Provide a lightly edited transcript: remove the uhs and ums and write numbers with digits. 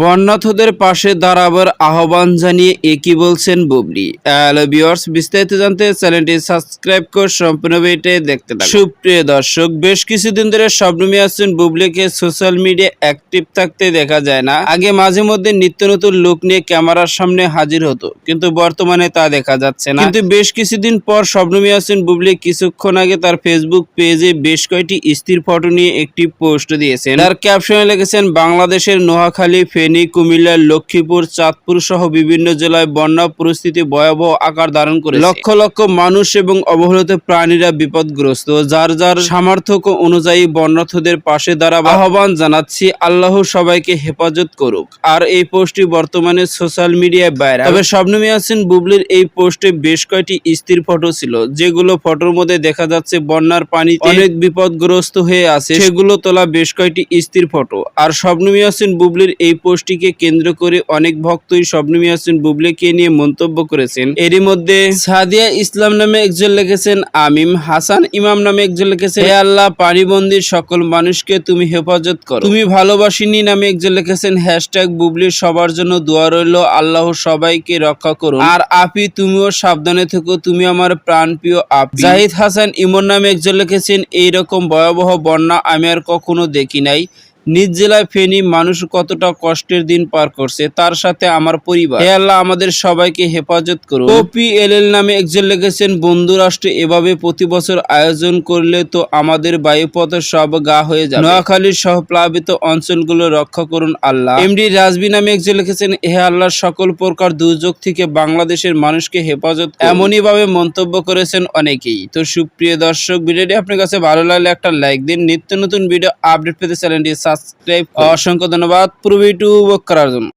বন্যার্থদের পাশে দাঁড়াবার আহ্বান জানিয়ে একই বলছেন বুবলি। হ্যালো ভিউয়ার্স, বিস্তারিত জানতে চ্যানেলটি সাবস্ক্রাইব করে সম্পূর্ণ ভিডিওটি দেখতে থাকুন। সুপ্রিয় দর্শক, বেশ কিছুদিন ধরে শবনম ইয়াসমিন বুবলিকে সোশ্যাল মিডিয়ায় অ্যাক্টিভ থাকতে দেখা যায় না। আগে মাঝে মধ্যে নিত্য নতুন লুক নিয়ে ক্যামেরার সামনে হাজির হতো, কিন্তু বর্তমানে তা দেখা যাচ্ছে না। কিন্তু বেশ কিছুদিন পর শবনম ইয়াসমিন বুবলি কিছুক্ষণ আগে তার ফেসবুক পেজে বেশ কয়েকটি স্থির ফটো নিয়ে একটি পোস্ট দিয়েছেন। তার ক্যাপশনে লিখেছেন, বাংলাদেশের নোয়াখালী, ফেনী, কুমিল্লা, লক্ষ্মীপুর, চাঁদপুর সহ বিভিন্ন জেলায় বন্যা পরিস্থিতি ভয়াবহ আকার ধারণ করেছে। লক্ষ লক্ষ মানুষ এবং অবহেলিত প্রাণীরা বিপদগ্রস্ত। যার যার সামর্থ্য অনুযায়ী বন্যার্থদের পাশে দাঁড়াবার আহ্বান জানাচ্ছি। আল্লাহ সবাইকে হেফাজত করুক। আর এই পোস্টটি বর্তমানে সোশ্যাল মিডিয়ায় ভাইরাল। তবে শবনম ইয়াসমিন বুবলির এই পোস্টে বেশ কয়েকটি স্থির ফটো ছিল, যেগুলো ফটোর মধ্যে দেখা যাচ্ছে বন্যার পানিতে অনেক বিপদগ্রস্ত হয়ে আছে। সেগুলো তোলা বেশ কয়েকটি স্থির ফটো। আর শবনম ইয়াসমিন বুবলির এই পোস্টটিকে কেন্দ্র করে অনেক ভক্তই শবনম ইয়াসমিন বুবলিকে নিয়ে মন্তব্য করেছেন। এরই মধ্যে সাদিয়া ইসলাম নামে একজন লিখেছেন, আমিম হাসান ইমাম নামে একজন লিখেছেন, হে আল্লাহ, পানিবন্দী সকল মানুষকে তুমি হেফাজত করো, তুমি ভালোবাসিনি নামে একজন লিখেছেন, হ্যাশট্যাগ বুবলির সবার জন্য দোয়া রইল, আল্লাহ সবাইকে রক্ষা করুন। আর আপি, তুমিও সাবধানে থেকো, তুমি আমার প্রাণপ্রিয় আপি। জাহিদ হাসান ইমন নামে একজন লিখেছেন, এইরকম ভয়াবহ বন্যা আমি আর কখনো দেখি নাই। নিজ জেলায় ফেনী মানুষ কতটা কষ্টের দিন পার করছে, তার সাথে আমার পরিবার। হে আল্লাহ, আমাদের সবাইকে হেফাজত করুন। OPLL নামে একজন লিখেছেন, বন্ধু রাষ্ট্র এভাবে প্রতি বছর আয়োজন করলে তো আমাদের বায়ুপথের সব গা হয়ে যাবে। নোয়াখালীর সহ প্লাবিত অঞ্চলগুলো রক্ষা করুন আল্লাহ। MD রাজবি নামে একজন লিখেছেন, হে আল্লাহ, সকল প্রকার দুর্যোগ থেকে বাংলাদেশের মানুষকে হেফাজত করুন। এমনই ভাবে মন্তব্য করেছেন অনেকেই। তো সুপ্রিয় দর্শক, ভিডিওটি আপনার কাছে ভালো লাগলে একটা লাইক দিন। নিত্য নতুন ভিডিও আপডেট পেতে চ্যানেলটি সাবস্ক্রাইব। অসংখ্য ধন্যবাদ পুরো ভিডিওটি উপভোগ করার জন্য।